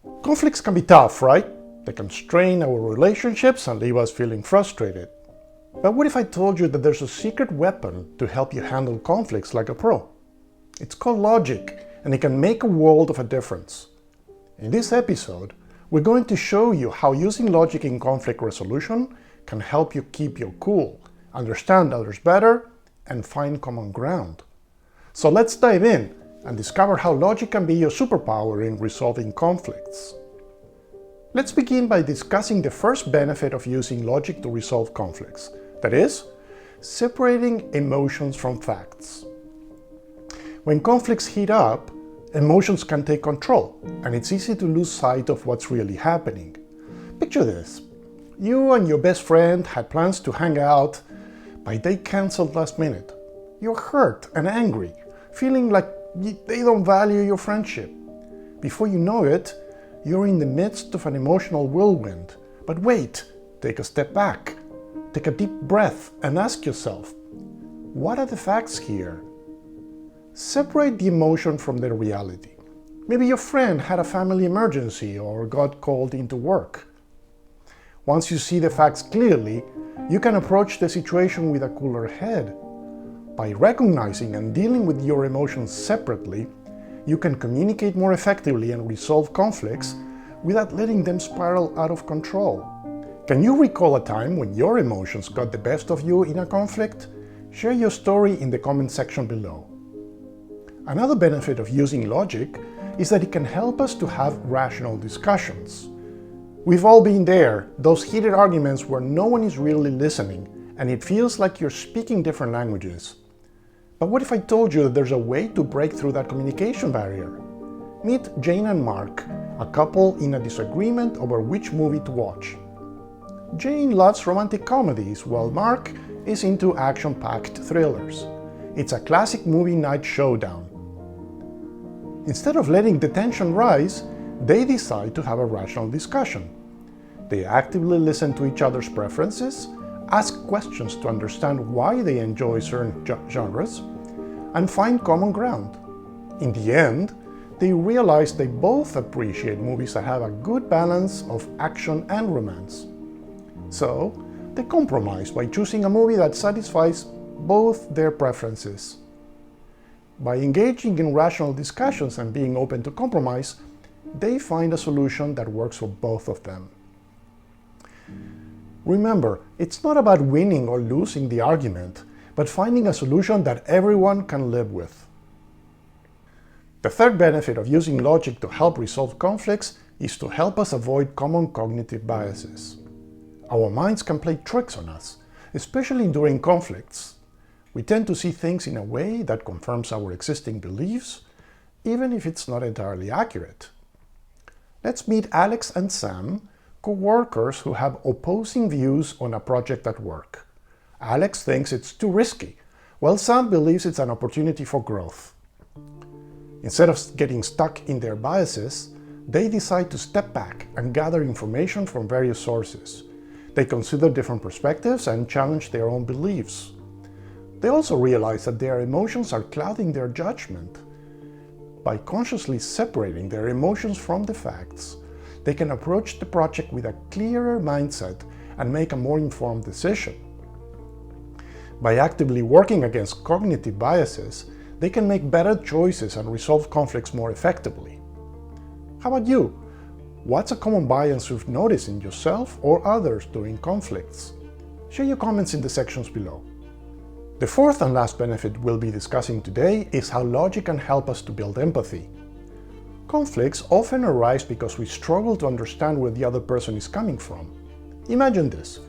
Conflicts can be tough, right? They can strain our relationships and leave us feeling frustrated. But what if I told you that there's a secret weapon to help you handle conflicts like a pro? It's called logic, and it can make a world of a difference. In this episode, we're going to show you how using logic in conflict resolution can help you keep your cool, understand others better, and find common ground. So let's dive in and discover how logic can be your superpower in resolving conflicts. Let's begin by discussing the first benefit of using logic to resolve conflicts. That is, separating emotions from facts. When conflicts heat up, emotions can take control, and it's easy to lose sight of what's really happening. Picture this. You and your best friend had plans to hang out, but they canceled last minute. You're hurt and angry, feeling like they don't value your friendship. Before you know it, you're in the midst of an emotional whirlwind. But wait, take a step back. Take a deep breath and ask yourself, what are the facts here? Separate the emotion from the reality. Maybe your friend had a family emergency or got called into work. Once you see the facts clearly, you can approach the situation with a cooler head. By recognizing and dealing with your emotions separately, you can communicate more effectively and resolve conflicts without letting them spiral out of control. Can you recall a time when your emotions got the best of you in a conflict? Share your story in the comment section below. Another benefit of using logic is that it can help us to have rational discussions. We've all been there, those heated arguments where no one is really listening and it feels like you're speaking different languages. But what if I told you that there's a way to break through that communication barrier? Meet Jane and Mark, a couple in a disagreement over which movie to watch. Jane loves romantic comedies, while Mark is into action-packed thrillers. It's a classic movie night showdown. Instead of letting the tension rise, they decide to have a rational discussion. They actively listen to each other's preferences, ask questions to understand why they enjoy certain genres, and find common ground. In the end, they realize they both appreciate movies that have a good balance of action and romance. So, they compromise by choosing a movie that satisfies both their preferences. By engaging in rational discussions and being open to compromise, they find a solution that works for both of them. Remember, it's not about winning or losing the argument, but finding a solution that everyone can live with. The third benefit of using logic to help resolve conflicts is to help us avoid common cognitive biases. Our minds can play tricks on us, especially during conflicts. We tend to see things in a way that confirms our existing beliefs, even if it's not entirely accurate. Let's meet Alex and Sam, co-workers who have opposing views on a project at work. Alex thinks it's too risky, while Sam believes it's an opportunity for growth. Instead of getting stuck in their biases, they decide to step back and gather information from various sources. They consider different perspectives and challenge their own beliefs. They also realize that their emotions are clouding their judgment. By consciously separating their emotions from the facts, they can approach the project with a clearer mindset and make a more informed decision. By actively working against cognitive biases, they can make better choices and resolve conflicts more effectively. How about you? What's a common bias you've noticed in yourself or others during conflicts? Share your comments in the sections below. The fourth and last benefit we'll be discussing today is how logic can help us to build empathy. Conflicts often arise because we struggle to understand where the other person is coming from. Imagine this.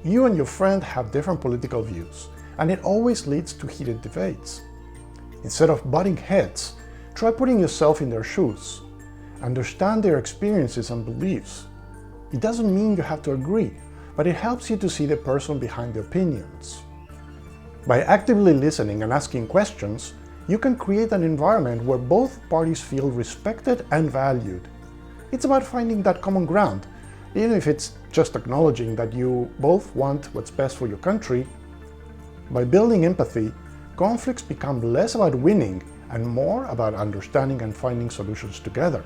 You and your friend have different political views, and it always leads to heated debates. Instead of butting heads, try putting yourself in their shoes. Understand their experiences and beliefs. It doesn't mean you have to agree, but it helps you to see the person behind the opinions. By actively listening and asking questions, you can create an environment where both parties feel respected and valued. It's about finding that common ground, even if it's just acknowledging that you both want what's best for your country. By building empathy, conflicts become less about winning and more about understanding and finding solutions together.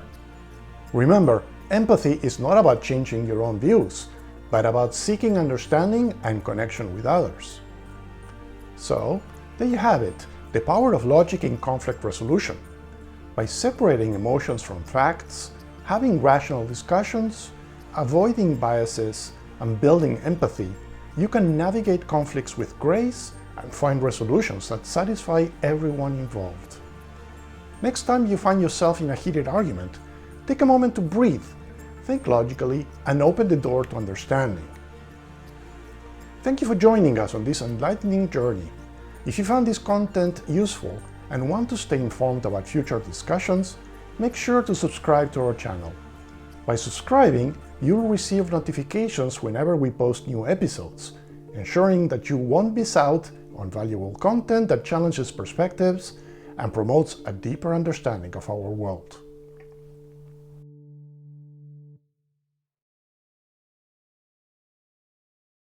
Remember, Empathy is not about changing your own views, but about seeking understanding and connection with others. So, there you have it, the power of logic in conflict resolution. By separating emotions from facts, having rational discussions, avoiding biases, and building empathy, you can navigate conflicts with grace and find resolutions that satisfy everyone involved. Next time you find yourself in a heated argument, take a moment to breathe, think logically, and open the door to understanding. Thank you for joining us on this enlightening journey. If you found this content useful and want to stay informed about future discussions, make sure to subscribe to our channel. By subscribing, you will receive notifications whenever we post new episodes, ensuring that you won't miss out on valuable content that challenges perspectives and promotes a deeper understanding of our world.